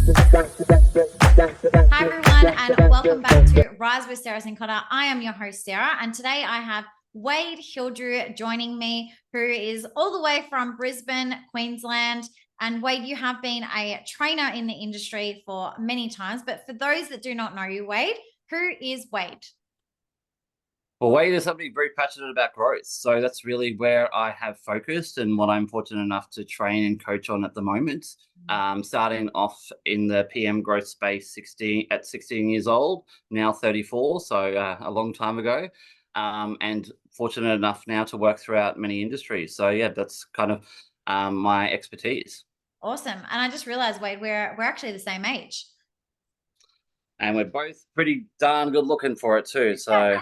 Hi, everyone, and welcome back to Rise with Sarah Sincotta. I am your host, Sarah, and today I have Wade Hildrew joining me, who is all the way from Brisbane, Queensland. And Wade, you have been a trainer in the industry for many times, but for those that do not know you, Wade, who is Wade? Well, Wade is somebody very passionate about growth. So that's really where I have focused and what I'm fortunate enough to train and coach on at the moment. Starting off in the PM growth space 16 years old, now 34, so a long time ago. And fortunate enough now to work throughout many industries. So yeah, that's kind of my expertise. Awesome. And I just realized, Wade, we're actually the same age. And we're both pretty darn good looking for it too. So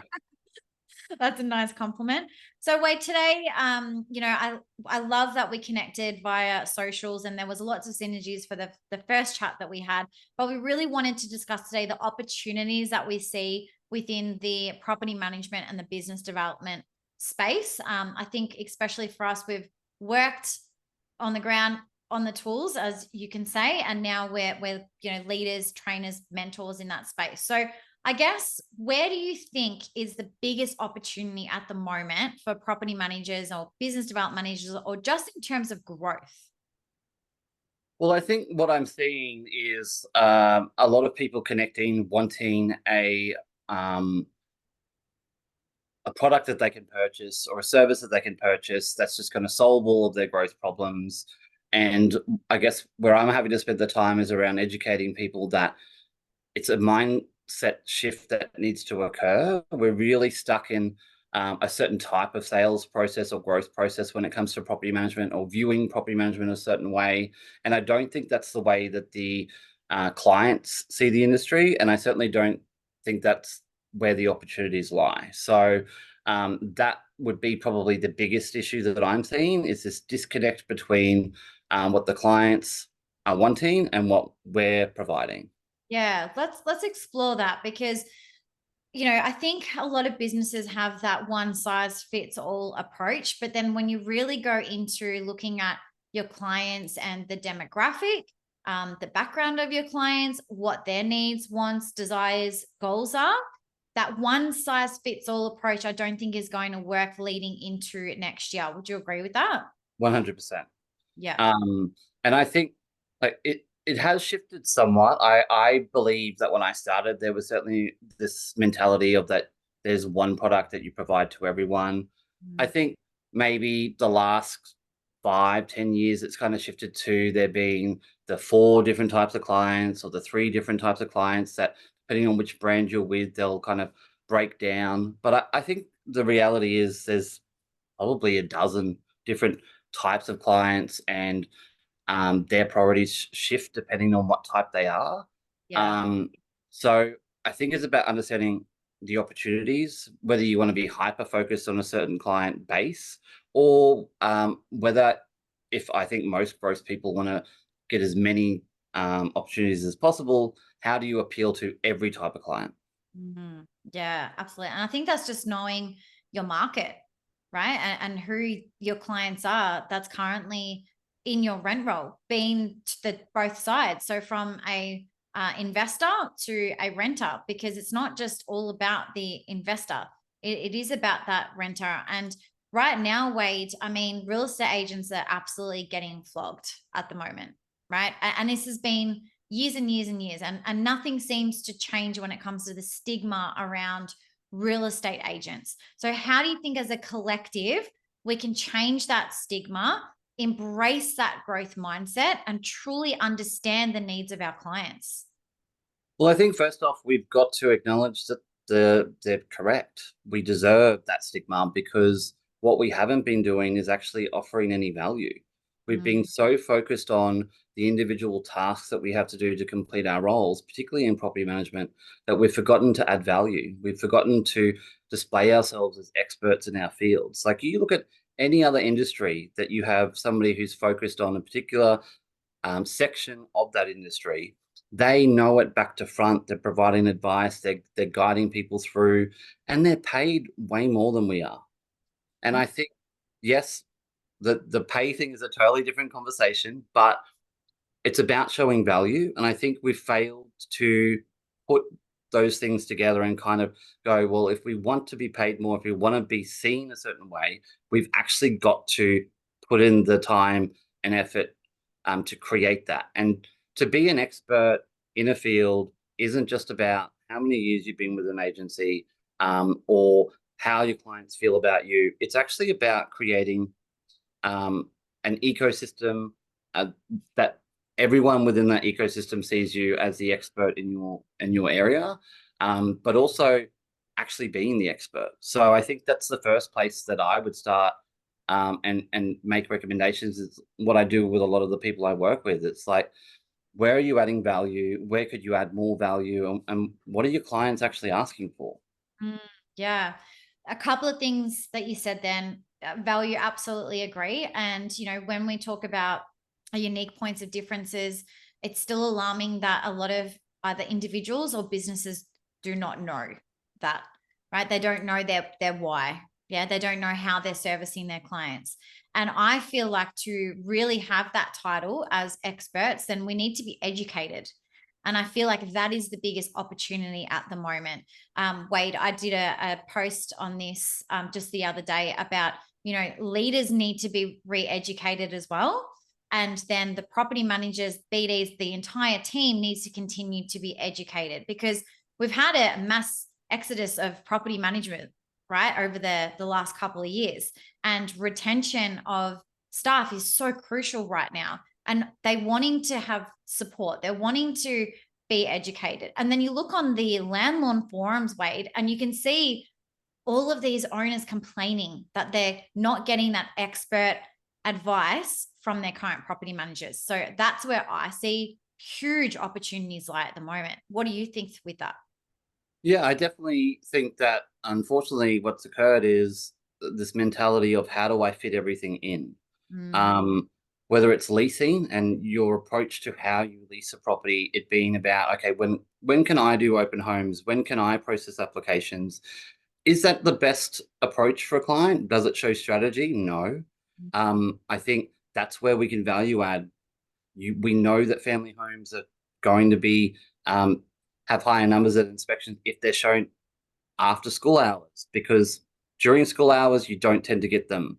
That's a nice compliment. So Wade, today, I love that we connected via socials, and there was lots of synergies for the first chat that we had. But we really wanted to discuss today the opportunities that we see within the property management and the business development space. I think especially for us, we've worked on the ground on the tools, as you can say, and now we're leaders, trainers, mentors in that space. So I guess, where do you think is the biggest opportunity at the moment for property managers or business development managers, or just in terms of growth? Well, I think what I'm seeing is a lot of people connecting, wanting a product that they can purchase or a service that they can purchase that's just going to solve all of their growth problems. And I guess where I'm having to spend the time is around educating people that it's a mindset shift that needs to occur. We're really stuck in a certain type of sales process or growth process when it comes to property management, or viewing property management a certain way. And I don't think that's the way that the clients see the industry. And I certainly don't think that's where the opportunities lie. So that would be probably the biggest issue that I'm seeing, is this disconnect between what the clients are wanting and what we're providing. Yeah, let's explore that, because I think a lot of businesses have that one size fits all approach, but then when you really go into looking at your clients and the demographic, the background of your clients, what their needs, wants, desires, goals are, that one size fits all approach, I don't think is going to work leading into next year. Would you agree with that? 100%. Yeah. Um, and I think like it has shifted somewhat. I believe that when I started, there was certainly this mentality of that there's one product that you provide to everyone. I Mm. think maybe the last 5, 10 years, it's kind of shifted to there being the four different types of clients or the three different types of clients that, depending on which brand you're with, they'll kind of break down. But I think the reality is there's probably a dozen different types of clients, and their priorities shift depending on what type they are. Yeah. Um, so I think it's about understanding the opportunities, whether you want to be hyper focused on a certain client base, or whether, if I think most growth people want to get as many opportunities as possible, how do you appeal to every type of client? Mhm. Yeah, absolutely. And I think that's just knowing your market, right? And who your clients are that's currently in your rent roll, being the both sides. So from a investor to a renter, because it's not just all about the investor. It is about that renter. And right now, Wade, I mean, real estate agents are absolutely getting flogged at the moment, right? And this has been years and years and years, and nothing seems to change when it comes to the stigma around real estate agents. So how do you think, as a collective, we can change that stigma, embrace that growth mindset, and truly understand the needs of our clients? Well, I think first off, we've got to acknowledge that they're correct. We deserve that stigma because what we haven't been doing is actually offering any value. We've been Mm. so focused on the individual tasks that we have to do to complete our roles, particularly in property management, that we've forgotten to add value. We've forgotten to display ourselves as experts in our fields. Like, you look at any other industry that you have somebody who's focused on a particular section of that industry. They know it back to front. They're providing advice. They're guiding people through, and they're paid way more than we are. And I think, yes, the pay thing is a totally different conversation, but it's about showing value. And I think we've failed to put those things together and kind of go, well, if we want to be paid more, if we want to be seen a certain way, we've actually got to put in the time and effort to create that. And to be an expert in a field isn't just about how many years you've been with an agency or how your clients feel about you. It's actually about creating an ecosystem that everyone within that ecosystem sees you as the expert in your area, but also actually being the expert. So I think that's the first place that I would start and make recommendations. Is what I do with a lot of the people I work with. It's like, where are you adding value? Where could you add more value? And what are your clients actually asking for? Mm, yeah. A couple of things that you said then, value, absolutely agree. And, when we talk about unique points of differences, it's still alarming that a lot of either individuals or businesses do not know that, right? They don't know their why. Yeah. They don't know how they're servicing their clients. And I feel like to really have that title as experts, then we need to be educated. And I feel like that is the biggest opportunity at the moment. Wade, I did a post on this just the other day about, leaders need to be re-educated as well. And then the property managers, BDs, the entire team needs to continue to be educated, because we've had a mass exodus of property management, right, over the last couple of years. And retention of staff is so crucial right now. And they wanting to have support. They're wanting to be educated. And then you look on the landlord forums, Wade, and you can see all of these owners complaining that they're not getting that expert advice from their current property managers. So that's where I see huge opportunities lie at the moment. What do you think with that? Yeah, I definitely think that unfortunately what's occurred is this mentality of how do I fit everything in? Mm, Um, whether it's leasing and your approach to how you lease a property, it being about, okay, when can I do open homes? When can I process applications? Is that the best approach for a client? Does it show strategy? No. I think that's where we can value add. We know that family homes are going to be have higher numbers of inspections if they're shown after school hours, because during school hours you don't tend to get them.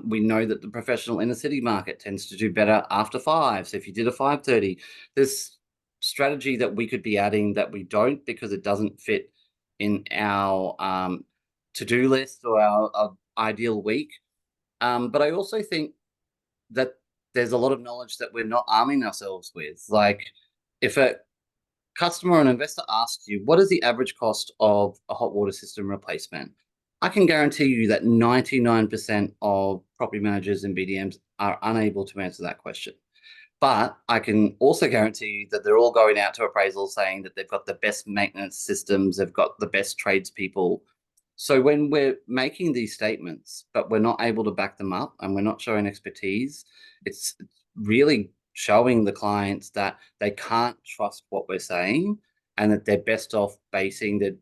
We know that the professional inner city market tends to do better after 5. So if you did a 5:30, there's strategy that we could be adding that we don't because it doesn't fit in our to-do list or our ideal week. But I also think that there's a lot of knowledge that we're not arming ourselves with. Like, if a customer or an investor asks you, what is the average cost of a hot water system replacement? I can guarantee you that 99% of property managers and BDMs are unable to answer that question. But I can also guarantee you that they're all going out to appraisals saying that they've got the best maintenance systems, they've got the best tradespeople. So when we're making these statements, but we're not able to back them up and we're not showing expertise, it's really showing the clients that they can't trust what we're saying and that they're best off basing the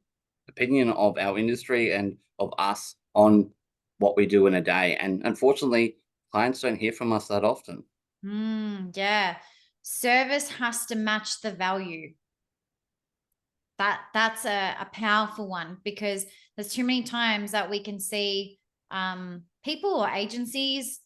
opinion of our industry and of us on what we do in a day. And unfortunately, clients don't hear from us that often. yeah. Service has to match the value. That's a powerful one, because there's too many times that we can see people or agencies,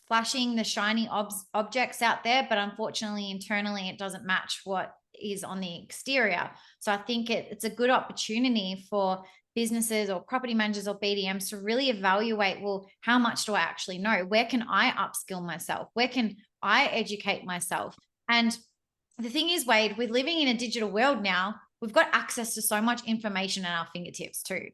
flashing the shiny objects out there, but unfortunately internally it doesn't match what is on the exterior. So I think it's a good opportunity for businesses or property managers or BDMs to really evaluate, well, how much do I actually know? Where can I upskill myself? Where can I educate myself? And the thing is, Wade, we're living in a digital world now. We've got access to so much information at our fingertips too.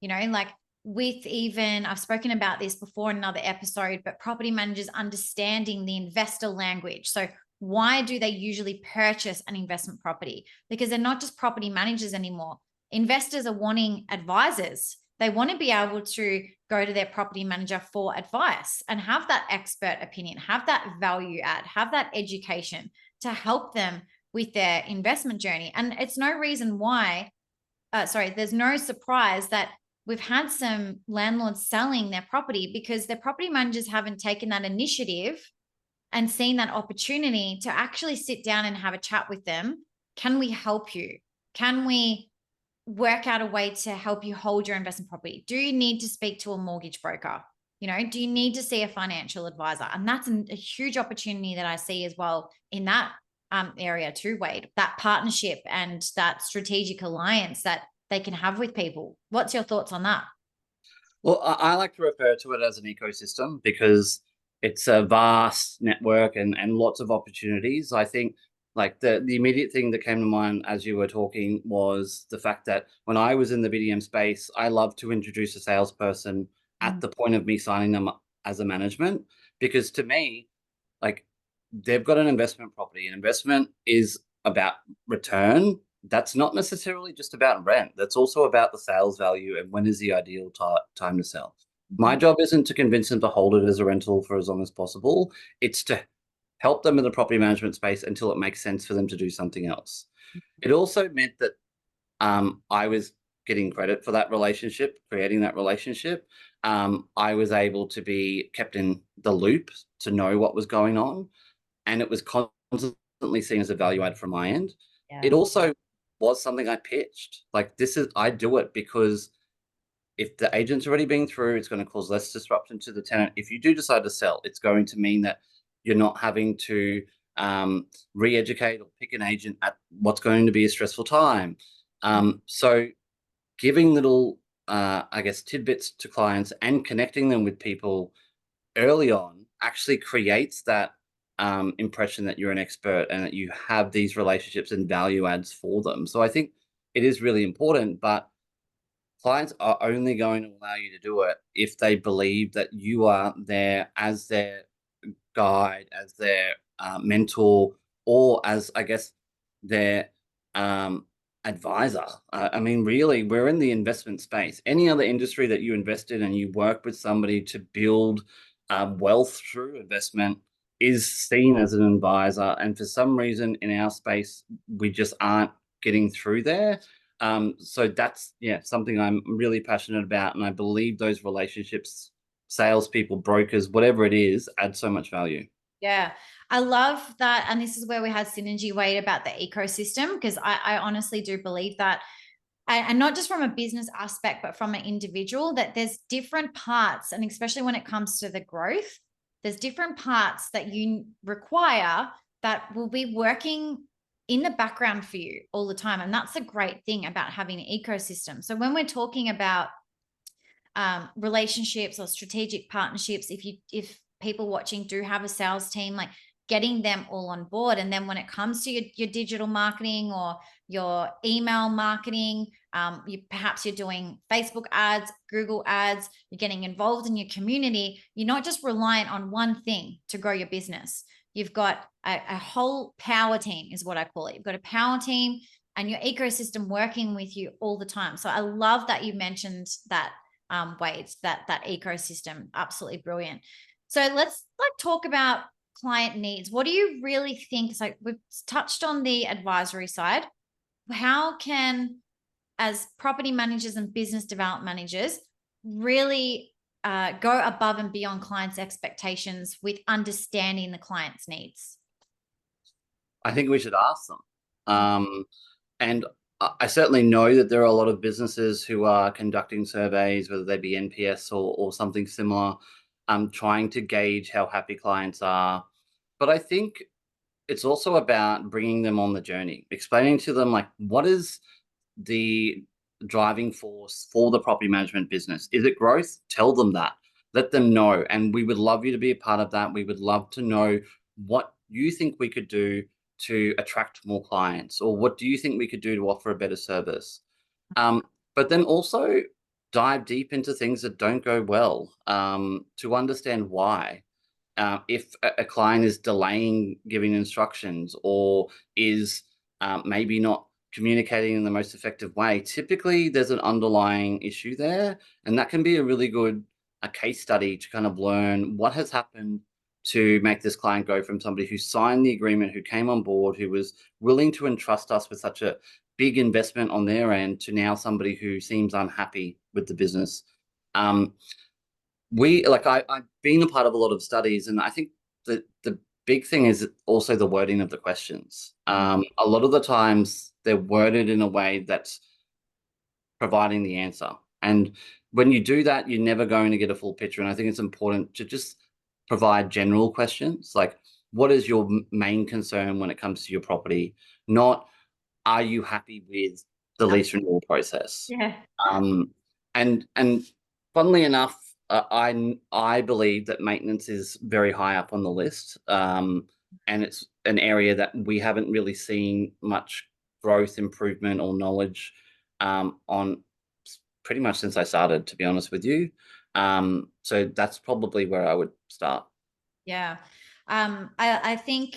Like, with even, I've spoken about this before in another episode, but property managers understanding the investor language. So why do they usually purchase an investment property? Because they're not just property managers anymore. Investors are wanting advisors. They want to be able to go to their property manager for advice and have that expert opinion, have that value add, have that education to help them with their investment journey. And it's no reason why, there's no surprise that we've had some landlords selling their property because their property managers haven't taken that initiative and seeing that opportunity to actually sit down and have a chat with them. Can we help you? Can we work out a way to help you hold your investment property? Do you need to speak to a mortgage broker? Do you need to see a financial advisor? And that's a huge opportunity that I see as well in that area too, Wade, that partnership and that strategic alliance that they can have with people. What's your thoughts on that? Well, I like to refer to it as an ecosystem because it's a vast network and lots of opportunities. I think like the immediate thing that came to mind as you were talking was the fact that when I was in the BDM space, I love to introduce a salesperson at the point of me signing them up as a management, because to me, like, they've got an investment property. An investment is about return. That's not necessarily just about rent. That's also about the sales value and when is the ideal time to sell. My job isn't to convince them to hold it as a rental for as long as possible. It's to help them in the property management space until it makes sense for them to do something else. It also meant that I was getting credit for that relationship, creating that relationship. I was able to be kept in the loop to know what was going on, and it was constantly seen as a value add from my end. It Yeah. also was something I pitched. Like, I do it because if the agent's already been through, it's going to cause less disruption to the tenant. If you do decide to sell, it's going to mean that you're not having to re-educate or pick an agent at what's going to be a stressful time. So giving little, I guess, tidbits to clients and connecting them with people early on actually creates that impression that you're an expert and that you have these relationships and value adds for them. So I think it is really important, but clients are only going to allow you to do it if they believe that you are there as their guide, as their mentor, or as, I guess, their advisor. I mean, really, we're in the investment space. Any other industry that you invest in and you work with somebody to build wealth through investment is seen as an advisor. And for some reason in our space, we just aren't getting through there. So that's, yeah, something I'm really passionate about. And I believe those relationships, salespeople, brokers, whatever it is, add so much value. Yeah, I love that. And this is where we had synergy, Wade, about the ecosystem, because I honestly do believe that, and not just from a business aspect, but from an individual, that there's different parts. And especially when it comes to the growth, there's different parts that you require that will be working in the background for you all the time. And that's a great thing about having an ecosystem. So when we're talking about relationships or strategic partnerships, if people watching do have a sales team, like getting them all on board. And then when it comes to your digital marketing or your email marketing, perhaps you're doing Facebook ads, Google ads, you're getting involved in your community, you're not just reliant on one thing to grow your business. You've got a whole power team, is what I call it. You've got a power team and your ecosystem working with you all the time. So I love that you mentioned that, Wade, that ecosystem. Absolutely brilliant. So let's talk about client needs. What do you really think? So we've touched on the advisory side. How can, as property managers and business development managers, really go above and beyond clients' expectations with understanding the client's needs? I think we should ask them. And I certainly know that there are a lot of businesses who are conducting surveys, whether they be NPS or something similar, trying to gauge how happy clients are. But I think it's also about bringing them on the journey, explaining to them, like, what is the driving force for the property management business? Is it growth? Tell them that. Let them know. And we would love you to be a part of that. We would love to know what you think we could do to attract more clients, or what do you think we could do to offer a better service? But then also dive deep into things that don't go well, to understand why. If a client is delaying giving instructions or is maybe not communicating in the most effective way, typically there's an underlying issue there. And that can be a really good a case study to kind of learn what has happened to make this client go from somebody who signed the agreement, who came on board, who was willing to entrust us with such a big investment on their end, to now somebody who seems unhappy with the business. I've been a part of a lot of studies, and I think that the big thing is also the wording of the questions. Mm. A lot of the times they're worded in a way that's providing the answer. And when you do that, you're never going to get a full picture. And I think it's important to just provide general questions like, what is your main concern when it comes to your property? Not, are you happy with the lease renewal process? Yeah. Um, and funnily enough, I believe that maintenance is very high up on the list, and it's an area that we haven't really seen much growth, improvement, or knowledge on pretty much since I started. To be honest with you, so that's probably where I would start. Yeah. I think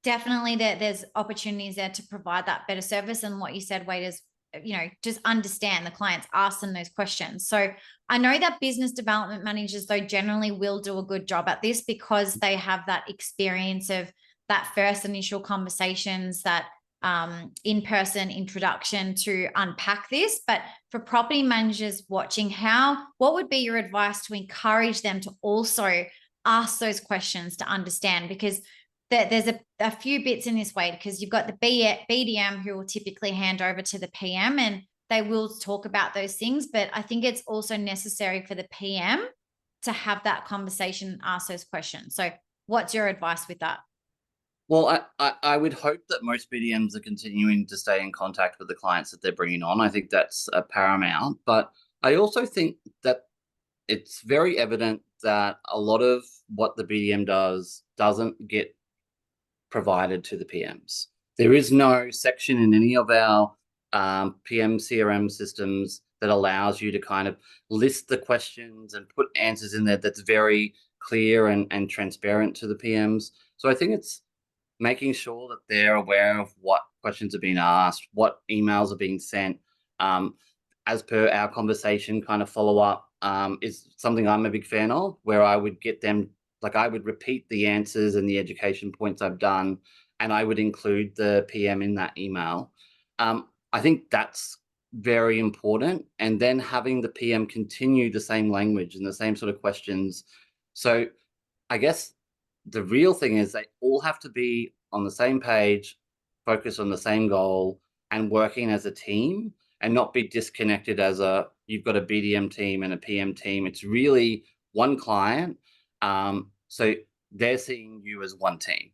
definitely there's opportunities there to provide that better service. And what you said, Wade, is, just understand the clients, ask them those questions. So I know that business development managers, though, generally will do a good job at this because they have that experience of that first initial conversations, that in-person introduction to unpack this. But for property managers watching, what would be your advice to encourage them to also ask those questions to understand? Because there's a few bits in this way, because you've got the BDM who will typically hand over to the PM and they will talk about those things. But I think it's also necessary for the PM to have that conversation and ask those questions. So what's your advice with that? Well, I would hope that most BDMs are continuing to stay in contact with the clients that they're bringing on. I think that's paramount. But I also think that it's very evident that a lot of what the BDM does doesn't get provided to the PMs. There is no section in any of our PM CRM systems that allows you to kind of list the questions and put answers in there that's very clear and transparent to the PMs. So I think it's making sure that they're aware of what questions are being asked, what emails are being sent. As per our conversation, kind of follow up is something I'm a big fan of, where I would get them, like I would repeat the answers and the education points I've done, and I would include the PM in that email. I think that's very important. And then having the PM continue the same language and the same sort of questions. So I guess the real thing is they all have to be on the same page, focus on the same goal, and working as a team, and not be disconnected as you've got a BDM team and a PM team. It's really one client. So they're seeing you as one team.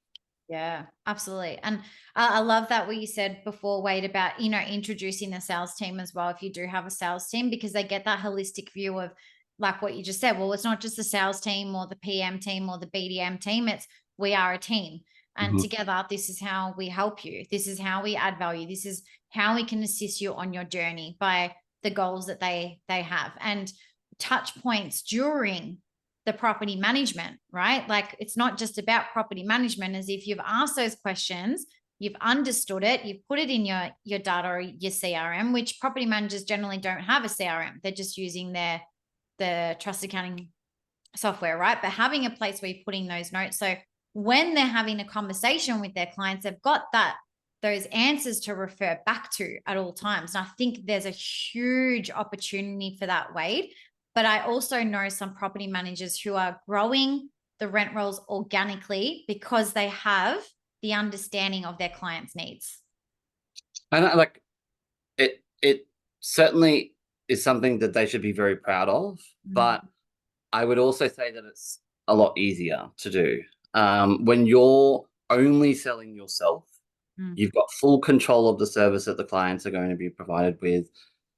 Yeah, absolutely. And I love that what you said before, Wade, about, introducing the sales team as well, if you do have a sales team, because they get that holistic view of, like what you just said. Well, it's not just the sales team or the PM team or the BDM team. It's, we are a team. And together, this is how we help you. This is how we add value. This is how we can assist you on your journey by the goals that they have, and touch points during the property management, right? Like, it's not just about property management. As if you've asked those questions, you've understood it, you've put it in your data or your CRM, which property managers generally don't have a CRM. They're just using the trust accounting software, right? But having a place where you're putting those notes, so when they're having a conversation with their clients, they've got those answers to refer back to at all times. And I think there's a huge opportunity for that, Wade. But I also know some property managers who are growing the rent rolls organically because they have the understanding of their clients' needs. And like it certainly is something that they should be very proud of, but I would also say that it's a lot easier to do. When you're only selling yourself, you've got full control of the service that the clients are going to be provided with.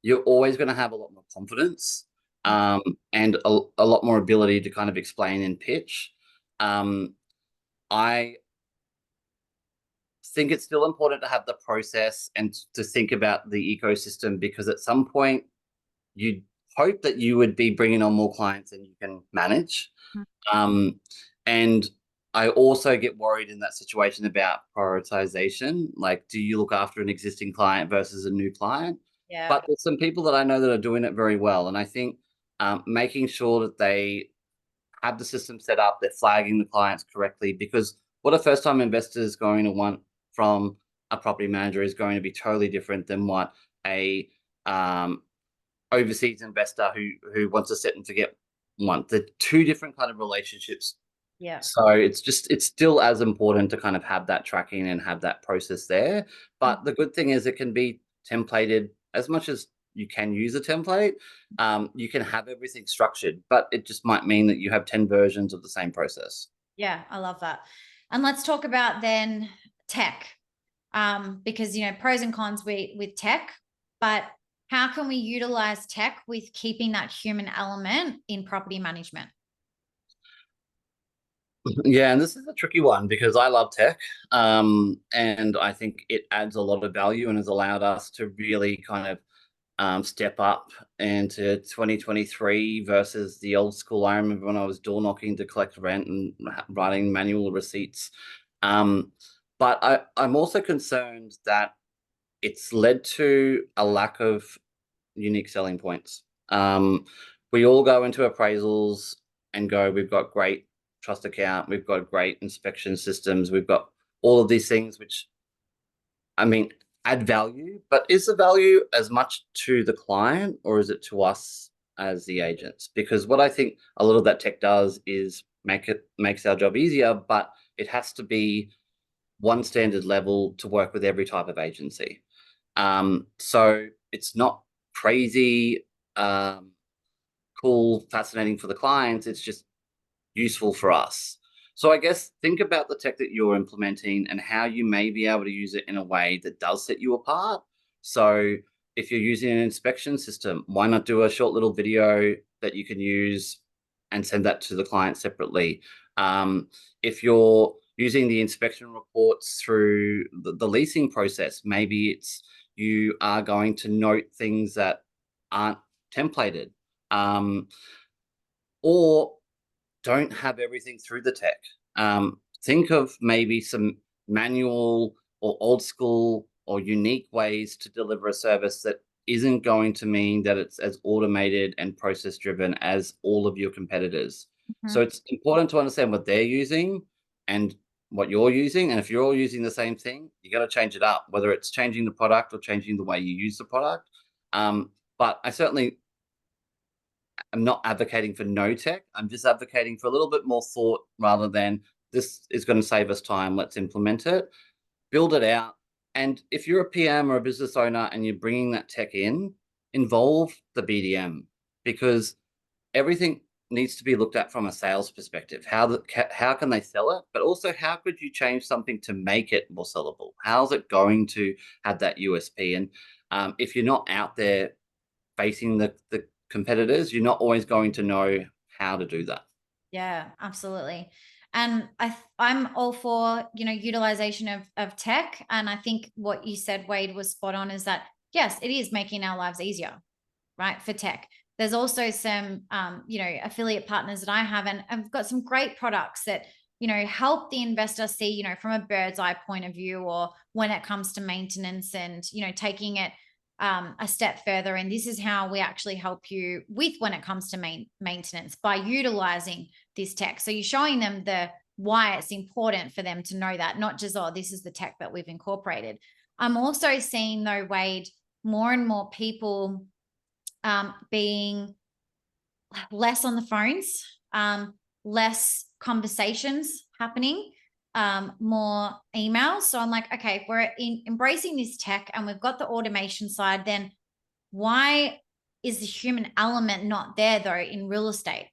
You're always going to have a lot more confidence and a lot more ability to kind of explain and pitch. I think it's still important to have the process and to think about the ecosystem, because at some point you'd hope that you would be bringing on more clients than you can manage. And I also get worried in that situation about prioritization. Like, do you look after an existing client versus a new client? Yeah. But there's some people that I know that are doing it very well. And I think making sure that they have the system set up, they're flagging the clients correctly, because what a first-time investor is going to want from a property manager is going to be totally different than what a overseas investor who wants to set and forget want. The two different kind of relationships Yeah. So it's still as important to kind of have that tracking and have that process there. But the good thing is it can be templated as much as you can use a template. You can have everything structured, but it just might mean that you have 10 versions of the same process. Yeah, I love that. And let's talk about then tech. Because pros and cons with tech, but how can we utilize tech with keeping that human element in property management? Yeah, and this is a tricky one because I love tech, and I think it adds a lot of value and has allowed us to really kind of step up into 2023 versus the old school. I remember when I was door knocking to collect rent and writing manual receipts. But I'm also concerned that it's led to a lack of unique selling points. We all go into appraisals and go, we've got great trust account, we've got great inspection systems, we've got all of these things, which I mean, add value, but is the value as much to the client or is it to us as the agents? Because what I think a lot of that tech does is makes our job easier, but it has to be one standard level to work with every type of agency. So it's not crazy, cool, fascinating for the clients. It's just useful for us. So I guess think about the tech that you're implementing and how you may be able to use it in a way that does set you apart. So if you're using an inspection system, why not do a short little video that you can use and send that to the client separately? If you're using the inspection reports through the leasing process, maybe it's you are going to note things that aren't templated. Or don't have everything through the tech. Think of maybe some manual or old school or unique ways to deliver a service that isn't going to mean that it's as automated and process driven as all of your competitors. So Mhm. it's important to understand what they're using and what you're using. And if you're all using the same thing, you got to change it up, whether it's changing the product or changing the way you use the product. But I certainly I'm not advocating for no tech. I'm just advocating for a little bit more thought rather than this is going to save us time. Let's implement it, build it out. And if you're a PM or a business owner and you're bringing that tech in, involve the BDM because everything needs to be looked at from a sales perspective. How can they sell it? But also, how could you change something to make it more sellable? How's it going to have that USP? And if you're not out there facing the competitors, you're not always going to know how to do that. Yeah, absolutely. And I'm all for, utilization of tech. And I think what you said, Wade, was spot on, is that yes, it is making our lives easier, right? For tech. There's also some affiliate partners that I have, and I've got some great products that, help the investor see, from a bird's eye point of view, or when it comes to maintenance and, taking it a step further. And this is how we actually help you with when it comes to maintenance by utilizing this tech. So you're showing them the why it's important for them to know that, not just, oh, this is the tech that we've incorporated. I'm also seeing, though, Wade, more and more people being less on the phones, less conversations happening, more emails. So I'm like, okay, if we're embracing this tech and we've got the automation side, then why is the human element not there, though, in real estate?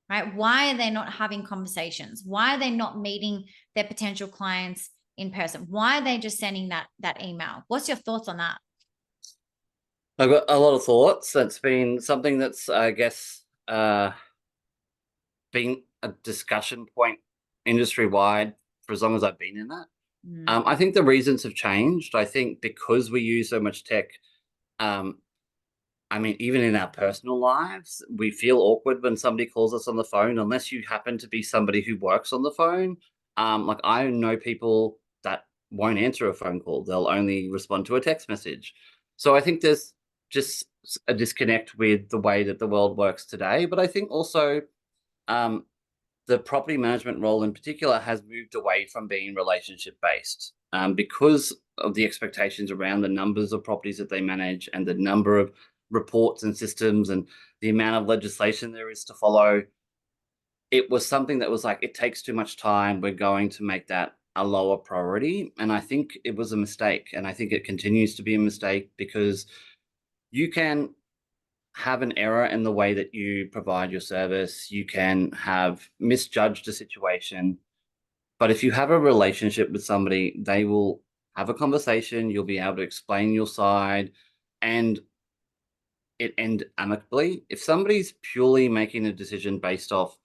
Right? Why are they not having conversations? Why are they not meeting their potential clients in person? Why are they just sending that email? What's your thoughts on that? I've got a lot of thoughts. That's been something that's, I guess, been a discussion point industry wide for as long as I've been in that. Mm. I think the reasons have changed. I think because we use so much tech, um, I mean, even in our personal lives, we feel awkward when somebody calls us on the phone, unless you happen to be somebody who works on the phone. Like I know people that won't answer a phone call; they'll only respond to a text message. So I think there's just a disconnect with the way that the world works today. But I think also um, the property management role in particular has moved away from being relationship based because of the expectations around the numbers of properties that they manage and the number of reports and systems and the amount of legislation there is to follow. it was something that was like, it takes too much time. We're going to make that a lower priority. And I think it was a mistake. And I think it continues to be a mistake because you can have an error in the way that you provide your service. You can have misjudged a situation. But if you have a relationship with somebody, they will have a conversation. You'll be able to explain your side and it end amicably. If somebody's purely making a decision based off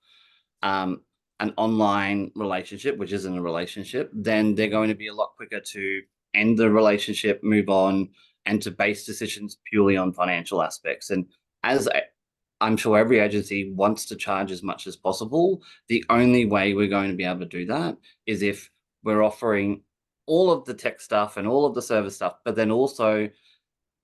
um, an online relationship, which isn't a relationship, then they're going to be a lot quicker to end the relationship, move on, and to base decisions purely on financial aspects. And as I'm sure every agency wants to charge as much as possible, the only way we're going to be able to do that is if we're offering all of the tech stuff and all of the service stuff, but then also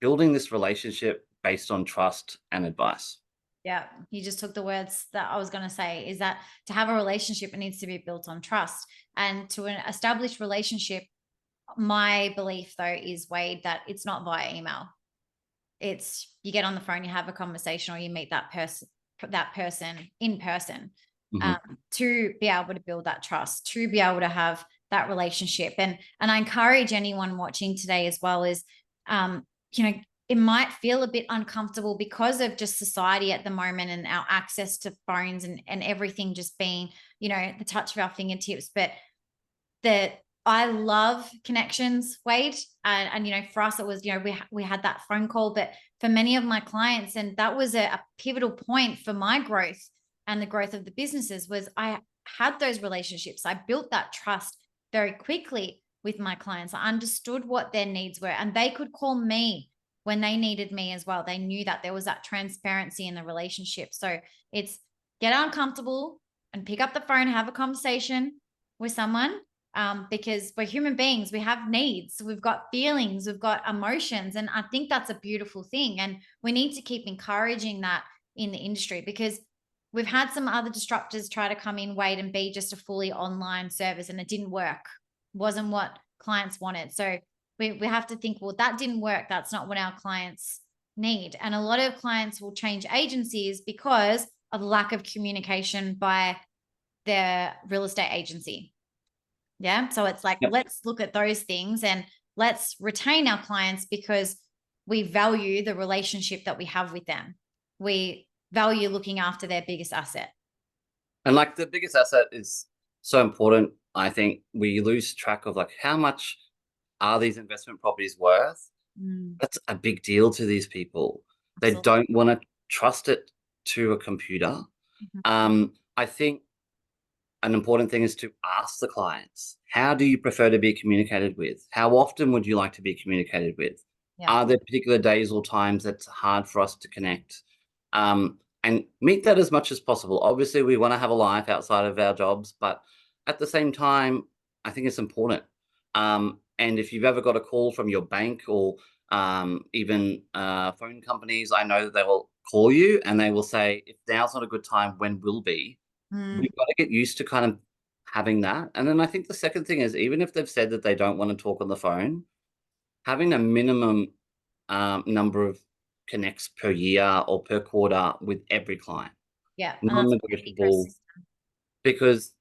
building this relationship based on trust and advice. Yeah, you just took the words that I was going to say, is that to have a relationship, it needs to be built on trust. And to an established relationship, my belief though is, Wade, that it's not via email. It's you get on the phone, you have a conversation, or you meet that person in person, to be able to build that trust, to be able to have that relationship. And I encourage anyone watching today as well is, you know, it might feel a bit uncomfortable because of just society at the moment and our access to phones and everything just being, you know, the touch of our fingertips. But that I love connections, Wade. And, you know, for us, it was, you know, we had that phone call, but for many of my clients, and that was a pivotal point for my growth and the growth of the businesses, was I had those relationships. I built that trust very quickly with my clients. I understood what their needs were, and they could call me when they needed me as well. They knew that there was that transparency in the relationship. So it's get uncomfortable and pick up the phone, have a conversation with someone, because we're human beings. We have needs, we've got feelings, we've got emotions. And I think that's a beautiful thing. And we need to keep encouraging that in the industry, because we've had some other disruptors try to come in, Wade, and be just a fully online service, and it didn't work. Wasn't what clients wanted. So we have to think, well, that didn't work. That's not what our clients need. And a lot of clients will change agencies because of lack of communication by their real estate agency. Yeah. So it's like, Yep. let's look at those things and let's retain our clients because we value the relationship that we have with them. We value looking after their biggest asset. And like the biggest asset is so important. I think we lose track of like how much are these investment properties worth? That's a big deal to these people. They Absolutely. don't want to trust it to a computer. I think an important thing is to ask the clients, how do you prefer to be communicated with? How often would you like to be communicated with? Yeah. Are there particular days or times that's hard for us to connect? And meet that as much as possible. Obviously, we want to have a life outside of our jobs, but at the same time, I think it's important. And if you've ever got a call from your bank or even phone companies, I know that they will call you and they will say, if now's not a good time, when will be? We've got to get used to kind of having that. And then I think the second thing is, even if they've said that they don't want to talk on the phone, having a minimum number of connects per year or per quarter with every client, Yeah. And that's what the non-negotiable, ecosystem. because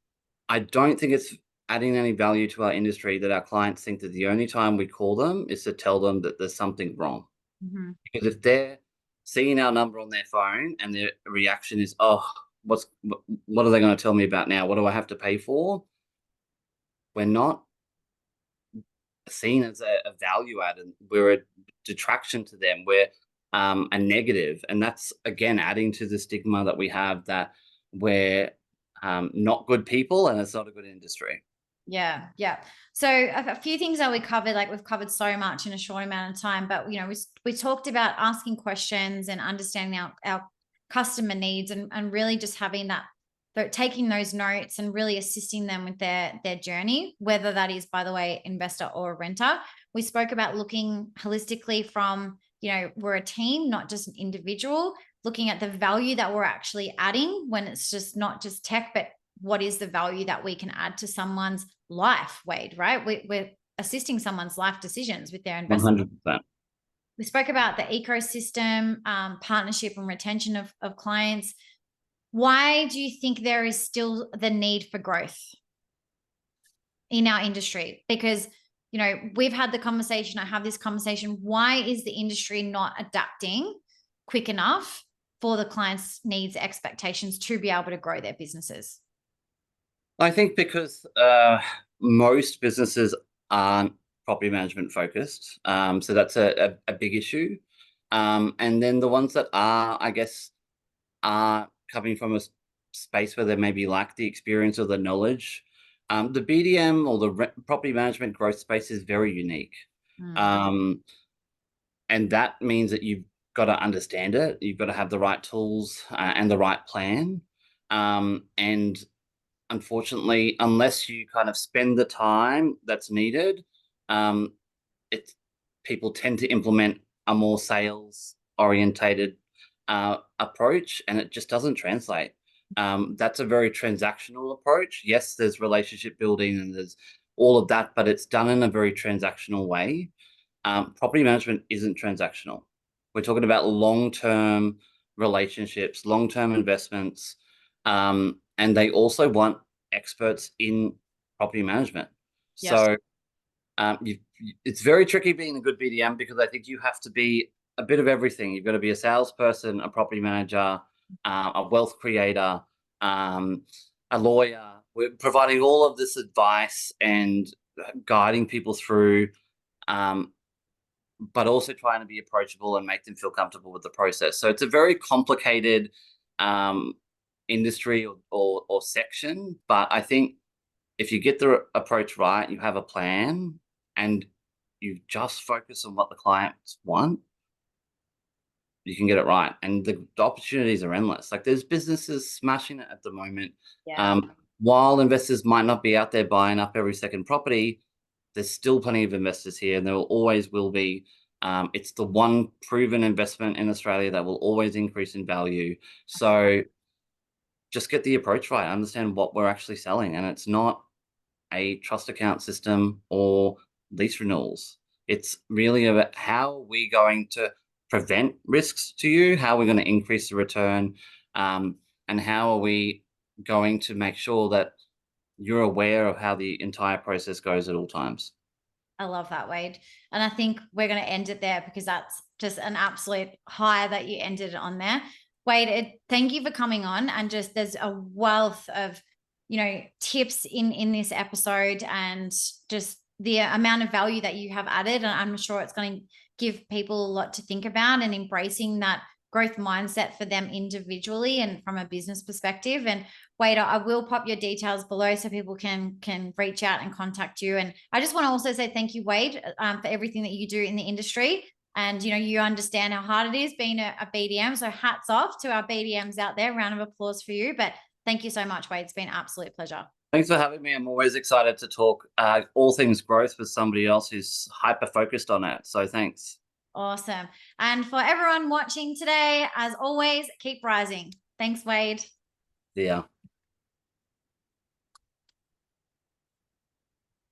I don't think it's adding any value to our industry that our clients think that the only time we call them is to tell them that there's something wrong. Because if they're seeing our number on their phone and their reaction is, oh, what are they going to tell me about now? What do I have to pay for? We're not seen as a value add, and we're a detraction to them. We're a negative, and that's again adding to the stigma that we have that we're not good people and it's not a good industry. Yeah, yeah. So a few things that we covered, like we've covered so much in a short amount of time, but you know, we talked about asking questions and understanding our customer needs, and really just having that, taking those notes and really assisting them with their journey, whether that is, by the way, investor or a renter. We spoke about looking holistically from, you know, we're a team, not just an individual, looking at the value that we're actually adding when it's just not just tech, but what is the value that we can add to someone's life, Wade, right? We're assisting someone's life decisions with their investment. 100%. We spoke about the ecosystem, partnership and retention of clients. Why do you think there is still the need for growth in our industry? Because, you know, we've had the conversation, I have this conversation. Why is the industry not adapting quick enough for the client's needs, expectations to be able to grow their businesses? I think because most businesses aren't property management focused, so that's a big issue. And then the ones that are, I guess, are coming from a space where they maybe lack the experience or the knowledge. The BDM or the property management growth space is very unique. Mm. Um, and that means that you've got to understand it. You've got to have the right tools and the right plan. And unfortunately, unless you kind of spend the time that's needed, um, it's people tend to implement a more sales orientated approach, and it just doesn't translate. That's a very transactional approach. Yes, there's relationship building and there's all of that, but it's done in a very transactional way. Property management isn't transactional. We're talking about long-term relationships, long-term investments, and they also want experts in property management. Yes. So it's very tricky being a good BDM because I think you have to be a bit of everything. You've got to be a salesperson, a property manager, a wealth creator, a lawyer. We're providing all of this advice and guiding people through, but also trying to be approachable and make them feel comfortable with the process. So it's a very complicated um, industry or section, but I think if you get the approach right, you have a plan and you just focus on what the clients want, you can get it right. And the opportunities are endless. Like there's businesses smashing it at the moment. Yeah. While investors might not be out there buying up every second property, there's still plenty of investors here, and there always will be. It's the one proven investment in Australia that will always increase in value. So just get the approach right, understand what we're actually selling, and it's not a trust account system or lease renewals. It's really about how are we going to prevent risks to you, how are we going to increase the return, and how are we going to make sure that you're aware of how the entire process goes at all times. I love that, Wade. And I think we're going to end it there because that's just an absolute high that you ended on there. Wade, thank you for coming on. And just there's a wealth of, you know, tips in this episode and just the amount of value that you have added. And I'm sure it's going to give people a lot to think about and embracing that growth mindset for them individually and from a business perspective. And Wade, I will pop your details below so people can reach out and contact you. And I just want to also say thank you, Wade, for everything that you do in the industry. And, you know, you understand how hard it is being a BDM. So hats off to our BDMs out there. Round of applause for you. But thank you so much, Wade. It's been an absolute pleasure. Thanks for having me. I'm always excited to talk all things growth with somebody else who's hyper focused on it. So thanks. Awesome. And for everyone watching today, as always, keep rising. Thanks, Wade. Yeah.